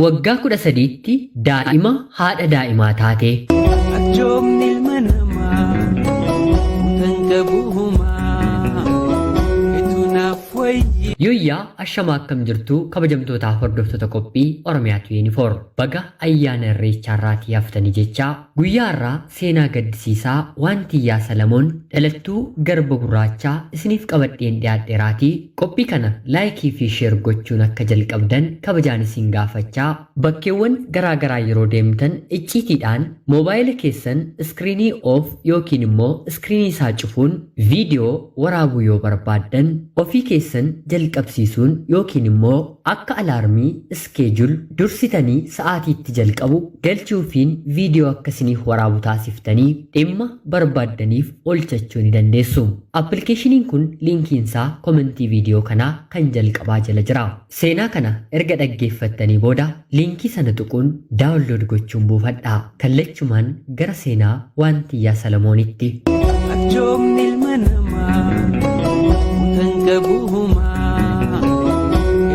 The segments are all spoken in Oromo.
waggaa 13tti daa'ima haadha daa'imaa taate. Ajoomni ilma namaa utan qabuumaa etu naaf wayyi. Yoyyaa ashama akkam jirtu kabajamtootaaf hordoftoota qophii Oromiyaatu Yuunifoor baga ayyaana irreechaa irraatii haftanii jechaa guyyaa irraa seenaa gaddisiisaa waantiyyaa Salamoon dhalattuu garba gurraachaa isiniif qabadheen dhiyaadheeraatii qophii kana laayikii fi sheer gochuun akka jalqabdan kabajaan isin gaafachaa bakkeewwan garaagaraa yeroo deemtan icciitiidhaan moobaayila keessan iskiriinii oof yookiin immoo iskiriinii isaa cufuun viidiyoo waraabuu yoo barbaaddan ofii keessan jalqabsiisuun yookiin immoo akka alaarmii iskeejul dursitanii sa'aatiitti jalqabu galchuufiin viidiyoo akkasiniif waraabu taasiftanii dhimma barbaaddaniif olchachuu ni dandeessu. Appilikeeshiniin kun liinkiinsaa komentii viidiyoo kanaa kan jalqabaa jala jira. Seenaa kana erga dhaggeeffattanii booda liinkii sana tuquun daawunlood gochuun buufadhaa. Kallachumaan gara seenaa waantiyyaa Salamoonitti. Ajoomni ilma namaa utan qabuumaa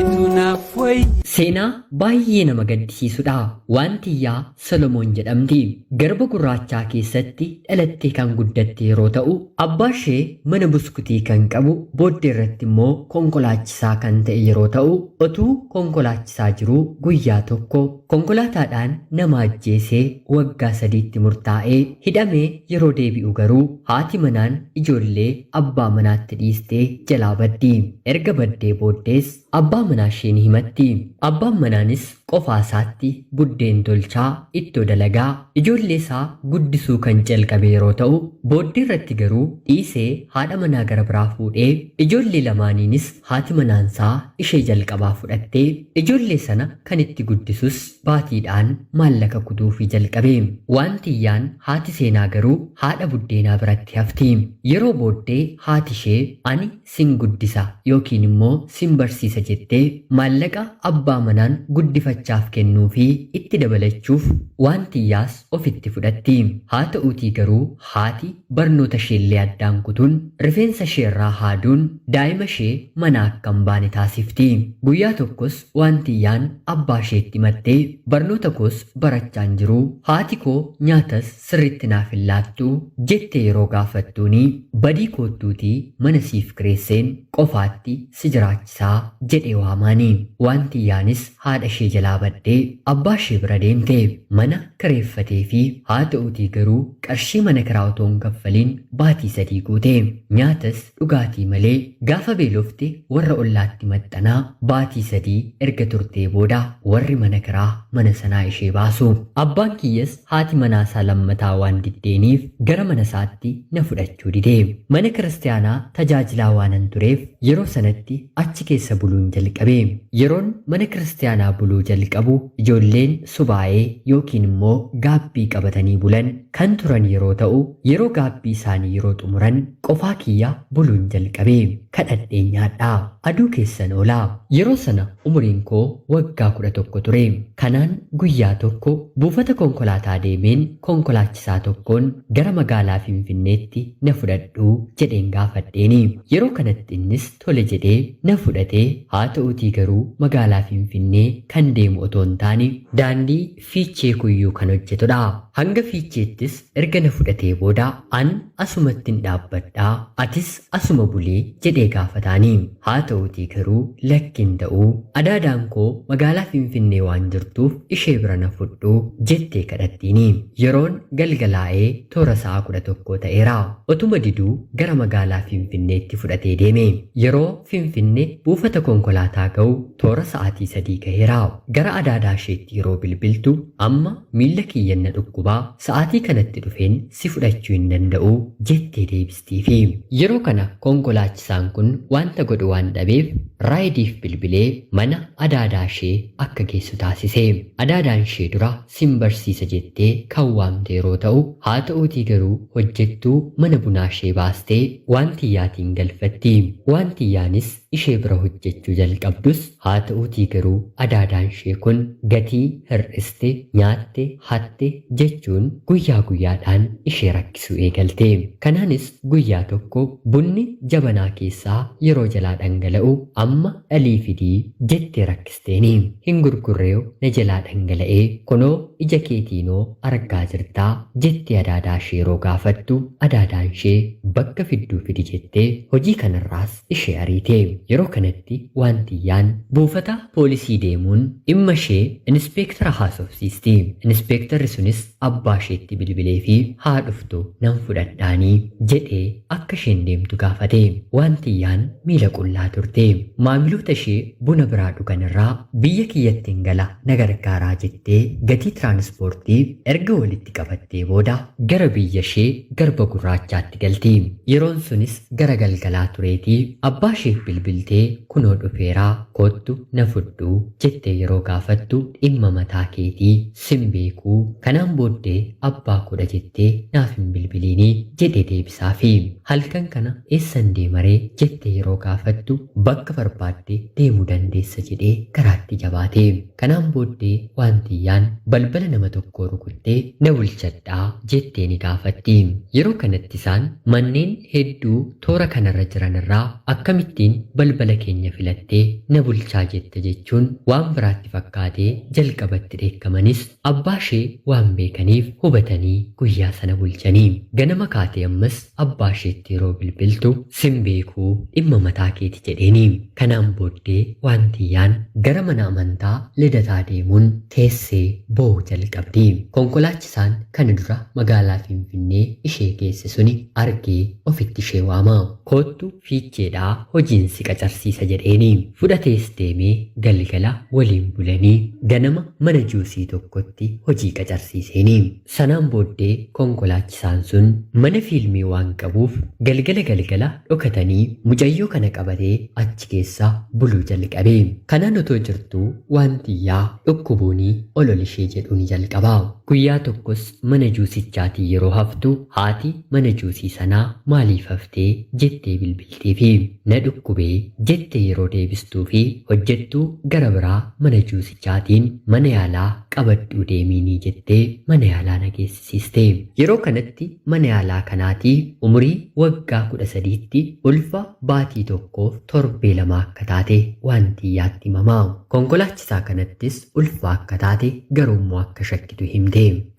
etu naaf wayyi. Seenaa baay'ee nama gaddisiisudha. Waantiyyaa Salamoon jedhamti. Garba gurraachaa keessatti dhalattee kan guddatte yeroo ta'u, abbaa ishee mana buskutii kan qabu, booddee irratti immoo konkolaachisaa kan ta'e yeroo ta'u, otuu konkolaachisaa jiruu guyyaa tokko konkolaataadhaan nama ajjeesee waggaa 3tti murtaa'ee hidhamee yeroo deebi'u garuu haati manaan ijoollee abbaa manaatti dhiistee jalaa baddi. Erga baddee booddees abbaa manaa ishee ni himatti. Abbaan manaanis qofaa isaatti buddeen tolchaa ittoo dalagaa ijoollee isaa guddisuu kan jalqabe yeroo ta'u booddee irratti garuu dhiisee haadha manaa gara biraa fuudhee ijoollee lamaaniinis haati manaansaa ishee jalqabaa fudhattee ijoollee sana kan itti guddisus baatiidhaan maallaqa kutuufii jalqabe. Waantiyyaan haati seenaa garuu haadha buddeenaa biratti hafti. Yeroo booddee haati ishee ani sin guddisa yookiin immoo sin barsiisa jettee maallaqa abbaa manaan guddifachaaf kennuu fi itti dabalachuuf waantiyyaas ofitti fudhatti. Haa ta'uutii garuu haati barnoota isheellee addaan kutuun rifeensa isheerraa haaduun daa'ima ishee mana akka hin baane taasifti. Guyyaa tokkos waantiyyaan abbaa isheetti himattee barnoota koos barachaan jiru haati koo nyaatas sirriitti naaf hin laattu jettee yeroo gaafattuuni badii koottuutii mana siif kireesseen qofaatti si jiraachisaa jedhee waamaani. Waantiyyaanis haadha ishee jalaa baddee abbaa ishee bira deemte mana kireeffatee fi haa ta'uutii garuu qarshii mana kiraa otoo hin kaffaliin baatii 3 guute. Nyaatas dhugaatii malee gaafa beelofte warra ollaatti maxxanaa baatii 3 erga turtee booda warri mana kiraa mana sanaa ishee baasu. Abbaan kiyyas haati manaasaa lammataa waan diddeeniif gara mana isaatti na fudhachuu dide. Mana kiristaanaa tajaajilaa waanan tureef yeroo sanatti achi keessa buluun jalqabe. Yeroon mana kiristaanaa buluu jalqabu ijoolleen subaa'ee yookiin immoo gaabbii qabatanii bulan kan turan yeroo ta'u yeroo gaabbii isaanii yeroo xumuran qofaa kiyya buluun jalqabe. Kadhadheen nyaadhaa aduu keessan oolaa. Yeroo sana umuriin koo waggaa 11 ture. Kanaan guyyaa tokko buufata konkolaataa deemeen konkolaachisaa tokkoon gara magaalaa Finfinneetti na fudhadhuu jedheen gaafadheeni. Yeroo kanatti innis tole jedhee na fudhatee haa ta'uutii garuu magaalaa Finfinnee kan deemu otoo hin taane daandii Fiichee Kuyyuu kan hojjetudha. Hanga Fiicheettis erga na fudhatee booda an asumattin dhaabbadhaa atis asuma bulee jedhee gaafataani. Haa ta'uutii garuu lakkin ta'uu adaadaan koo magaalaa Finfinnee waan jirtuuf ishee bira na fudhuu jettee kadhattiini. Yeroon galgalaa'ee toora sa'a 11 ta'eera. Otuma diduu gara magaalaa Finfinneetti fudhatee deeme. Yeroo Finfinnee buufata konkolaataa ga'u toora sa'aatii 3 gaheera. Gara adaadaa isheetti yeroo bilbiltu amma miilla kiyyan na dhukkubaa sa'aatii kanatti dhufeen si fudhachuu hin danda'u jettee deebistiifi. Yeroo kana konkolaachisaan kun wanta godhu waan dhabeef raayidiif bilbilee mana adaadaa ishee akka geessu taasise. Adaadaan ishee dura sin barsiisa jettee kan waamte yeroo ta'u haa ta'uutii garuu hojjettuu mana bunaa ishee baastee waantiyyaatiin galfatti. Waantiyyaanis ishee bira hojjechuu jalqabdus haa ta'uutii garuu adaadaan ishee kun gatii hir'iste nyaatte hatte jechuudha. jechuun guyyaa guyyaadhaan ishee rakkisuu eegalte. Kanaanis guyyaa tokko bunni jabanaa keessaa yeroo jalaa dhangala'u amma dhalii fidii jettee rakkisteeni. Hin gurgurree na jalaa dhangala'ee kunoo ija keetiinoo argaa jirtaa jettee adaadaa ishee yeroo gaafattu adaadaan ishee bakka fidduu fidi jettee hojii kanarraas ishee ariite. Yeroo kanatti waantiyyaan buufata poolisii deemuun dhimma ishee inspeektara haasofsiisti. Inspeektarri sunis abbaa isheetti bilbilee fi haa dhuftu nan fudhadhaanii jedhee akka isheen deemtu gaafate. Waantiyyaan miila qullaa turte. Maamiloota ishee buna biraa dhuganirraa biyya kiyyattiin gala na gargaaraa jettee gatii tiraanispoortii erga walitti qabattee booda gara biyya ishee garba gurraachaatti galti. Yeroon sunis gara galgalaa tureetii abbaa isheef bilbiltee kunoo dhufeeraa kottu na fudhuu jettee yeroo gaafattu dhimma mataa keetii sin beekuu kanaan booddee abbaa kudha jettee naaf hin bilbiliinii jedhee deebisaafi. Halkan kana eessan deemaree jettee yeroo gaafattu bakka barbaadde deemuu dandeessa jedhee garaatti jabaate. Kanaan booddee waantiyyaan balbala nama tokkoo rukuttee na bulchadhaa jettee ni gaafatti. Yeroo kanatti isaan manneen hedduu toora kanarra jiranirraa akkamittiin balbala keenya filattee na bulchaa jette jechuun waan biraatti fakkaatee jalqabatti dheekkamanis abbaa ishee waan beekaniif hubatanii guyyaa sana bulchanii. Ganama kaatee ammas abbaa isheetti yeroo bilbiltu sin beekuu dhimma mataa keeti jedheeni. Kanaan booddee waantiyyaan gara mana amantaa lidataa deemuun teessee boo'uu jalqabdi. Konkolaachisaan kan dura magaalaa Finfinnee ishee geesse suni argee ofitti ishee waama. Koottu fiicheedhaa hojiin si qacarsiisa jedheeni. Fudhatees deemee galgala waliin bulanii ganama mana juusii tokkotti hojii qacarsiiseeni. Sanaan booddee konkolaachisaan sun mana fiilmii waan qabuuf galgala dhokatanii mucayyoo kana qabatee achi keessa buluu jalqabe. Kanaan otoo jirtuu waantiyyaa dhukkubuunii ololishee jedhuun jalqaba. Guyyaa tokkos mana juusichaatii yeroo haftu haati mana juusii sanaa maaliif haftee jettee bilbilteefi na dhukkubee jettee yeroo deebistuu fi hojjettuu gara biraa mana juusichaatiin mana yaalaa qabadhuu deemiinii jettee mana yaalaa na geessisiiste. Yeroo kanatti mana yaalaa kanaatii umurii waggaa 13tti ulfa baatii tokkoof torbee 2 akka taate waantiyyaatti himamaa. Konkolaachisaa kanattis ulfa akka taate garuummoo akka shakkitu himte.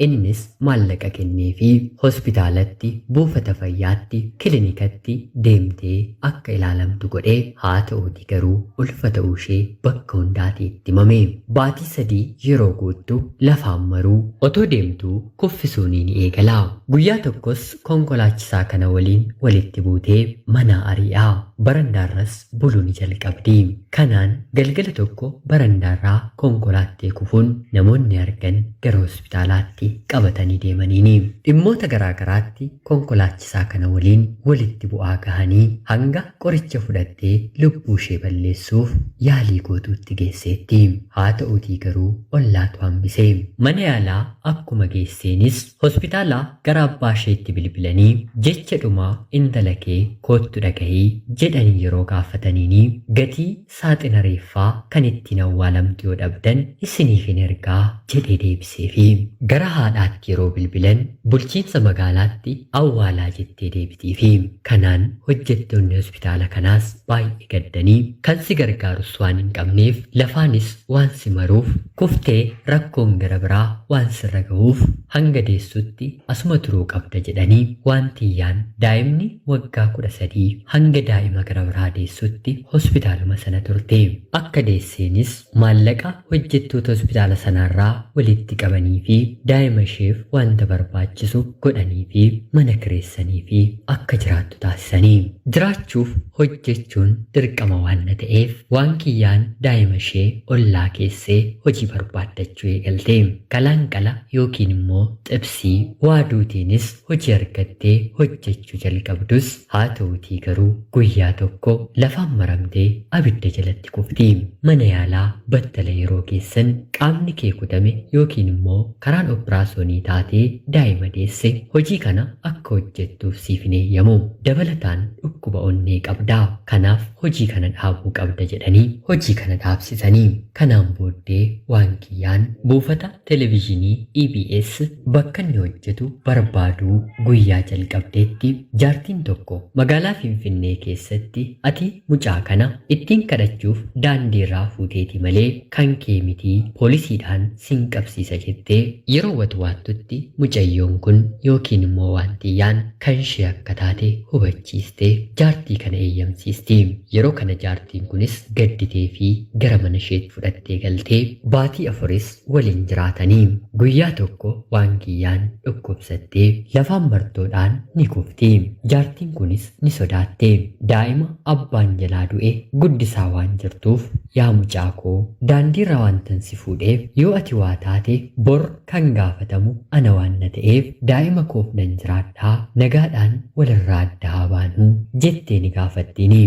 Innis maallaqa kennee fi hospitaalatti buufata fayyaatti kilinikatti deemtee akka ilaalamtu godhee haa ta'uuti garuu ulfa ta'uu ishee bakka hundaatii itti himame. Baatii 3 yeroo guuttu lafaan maruu otoo deemtuu kuffisuunii ni eegala. Guyyaa tokkos konkolaachisaa kana waliin walitti buutee mana ari'aa barandaarras buluu ni jalqabdi. Kanaan galgala tokko barandaarraa konkolaattee kufuun namoonni argan gara hospitaalaatti qabatanii deemaniini. Dhimmoota garaagaraatti konkolaachisaa kana waliin walitti bu'aa gahanii hanga qoricha fudhattee lubbuu ishee balleessuuf yaalii gootuutti geesseetti. Haa ta'uutii garuu ollaatu hambise. Mana yaalaa akkuma geesseenis hospitaalaa gara abbaa isheetti bilbilanii jecha dhumaa intala kee koottu dhagahii jedhanii yeroo gaafataniini gatii saaxina reeffaa kan ittiin awwaalamtu yoo dhabdan isiniif hin ergaa jedhee deebiseefi gara haadhaatti yeroo bilbilan bulchiinsa magaalaatti awwaalaa jettee deebitiifi kanaan hojjettoonni hospitaala kanaas baay'ee gaddanii kan si gargaarus waan hin qabneef lafaanis waan si maruuf kuftee rakkoon gara biraa waan sirra gahuuf hanga deessutti asuma turuu qabda jedhanii waantiyyaan daa'imni waggaa 13 hanga daa'ima gara biraa deessutti hospitaaluma sana turte. Akka deesseenis maallaqa hojjettoota hospitaala sanaarraa walitti qabanii fi daa'ima isheef wanta barbaachisu godhanii fi mana kireessanii fi akka jiraattu taasisanii. Jiraachuuf hojjechuun dirqama waan ta'eef waankiyyaan daa'ima ishee ollaa keessee hojii barbaaddachuu eegalte. Qalaanqala yookiin immoo xibsii waaduutiinis hojii argattee hojjechuu jalqabdus haa ta'uutii garuu guyyaa guyyaa tokko lafaan maramtee abidda jalatti kufti. Mana yaalaa battala yeroo keessan qaamni kee kutame yookiin immoo karaan operaasyoonii taatee daa'ima deesse hojii kana akka hojjettuuf siif hin eeyyamu. Dabalataan dhukkuba onnee qabdaa. Kanaaf hojii kana dhaabuu qabda jedhanii hojii kana dhaabsisanii. Kanaan booddee Waankiyyaan buufata televezyiinii EBS bakka inni hojjetu barbaaduu guyyaa jalqabdeetti jaartiin tokko magaalaa Finfinnee keessatti ati mucaa kana ittiin kadhachuuf daandii irraa fuuteeti malee kan kee mitii poolisiidhaan sin qabsiisa jettee yeroo watwaattutti mucayyoon kun yookiin immoo Waantiyyaan kan ishee akka taate hubachiistee jaartii kana eeyyamsiisti. Yeroo kana jaartiin kunis gadditee fi gara mana isheetti fudhattee galtee baatii 4 waliin jiraatanii. Guyyaa tokko Waankiyyaan dhukkubsattee lafaan martoodhaan ni kufti. Jaartiin kunis ni sodaatte. Daa'ima abbaan jalaa du'e guddisaa waan jirtuuf yaa mucaa koo daandiirra waantan si fuudheef yoo ati waa taate bor kan gaafatamu ana waan na ta'eef daa'ima koof nan jiraadhaa nagaadhaan walirraa adda haa baanuu jettee ni gaafattiini.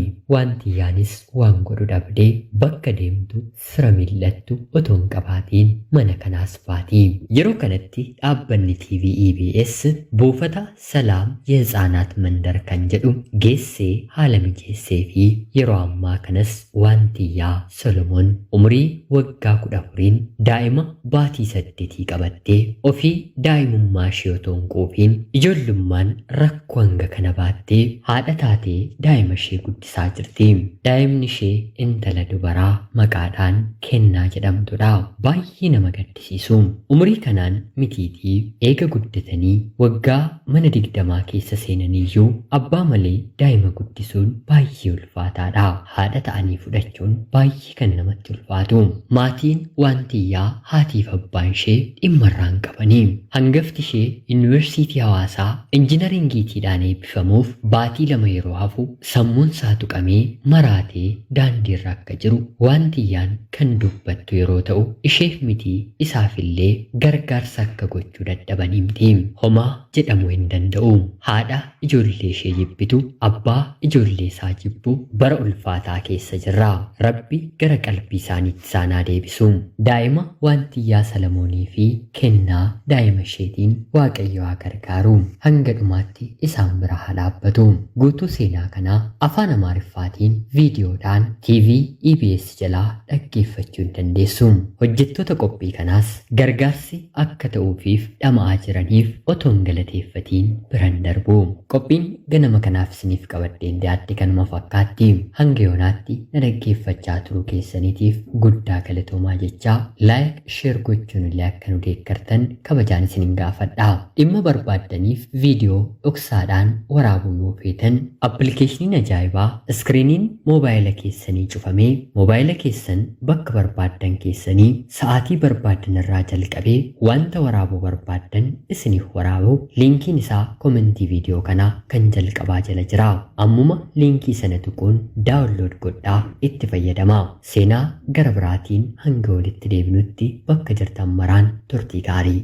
Waantiyyaanis waan godhu dhabdee bakka deemtu fira mil'attu otoo hin qabaatiin mana kanaas baati. Yeroo kanatti dhaabbanni TV EBS buufata Salaam የህፃናት መንደር kan jedhu geessee haala mijeessee fi yeroo ammaa kanas Waantiyyaa Solomoon umurii waggaa 14 daa'ima baatii 8 qabattee ofii daa'imummaa ishee otoo hin quufiin ijoollummaan rakkoo hanga kana baattee haadha taatee daa'ima ishee guddisaa jirti. Daa'imni ishee intala dubaraa maqaadhaan Kennaa jedhamtudha. Baay'ee nama gaddisiisu. Umurii kanaan mitiitii eega guddatanii waggaa mana 20 keessa seenaniyyuu abbaa malee daa'ima guddisuun baay'ee ulfaataadha. Haadha ta'anii fudhachuun baay'ee kan namatti ulfaatu. Maatiin Waantiyyaa haatiif abbaan ishee dhimma irraan qabanii. Hangafti ishee yuunivarsiitii Hawaasaa injinaringiitiidhaan eebbifamuuf baatii 2 yeroo hafu sammuun isaa tuqamee maraatee daandiirra akka jiru Waantiyyaan kan dubbattu yeroo ta'u isheef miti isaafillee gargaarsa akka gochuu dadhabanii miti. Homaa jedhamuu hin danda'u. Haadha ijoollee ishee jibbitu abbaa ijoollee isaa jibbu bara ulfaataa keessa jirra. Rabbi gara qalbii isaaniitti isaan haa deebisu. Daa'ima Waantiyyaa Solomoonii fi Kennaa daa'ima isheetiin Waaqayyo haa gargaaru. Hanga dhumaatti isaan bira haa dhaabbatu. Guutuu seenaa kanaa afaan Amaariffaatiin viidiyoodhaan TV EBS jalaa dhaggeeffachuu hin dandeessu. Hojjettoota qophii kanaas gargaarsi akka ta'uufiif dhama'aa jiraniif otoo hin galateeffatiin biran darbu. Qophiin ganama kanaaf isiniif qabaddeen dhiyaatti kanuma fakkaatti. Hanga yoonaatti na dhaggeeffachaa turuu keessaniitiif guddaa galatoomaa jechaa laayik sheer gochuun illee akka nu deeggartan kabajaan isinin gaafadha. Dhimma barbaaddaniif viidiyoo dhoksaadhaan waraabuu yoo feetan appilikeeshiniin ajaa'ibaa iskiriiniin moobaayila keessanii cufamee moobaayila keessan bakka barbaaddan keessanii sa'aatii barbaaddan irraa jalqabee wanta waraabuu barbaaddan isiniif waraabu liinkiin isaa komentii viidiyoo kanaa kan jalqabaa jala jira. Ammuma liinkii sana tuquun daawunlood godhaa itti fayyadamaa. Seenaa gara biraatiin hanga walitti deebinutti bakka jirtan maraan turtii gaarii.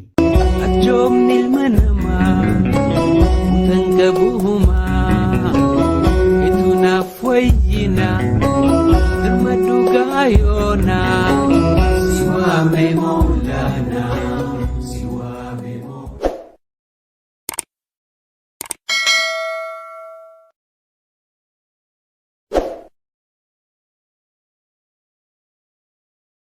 Ajoomni ilma namaa utan qabuumaa itu naaf wayyina.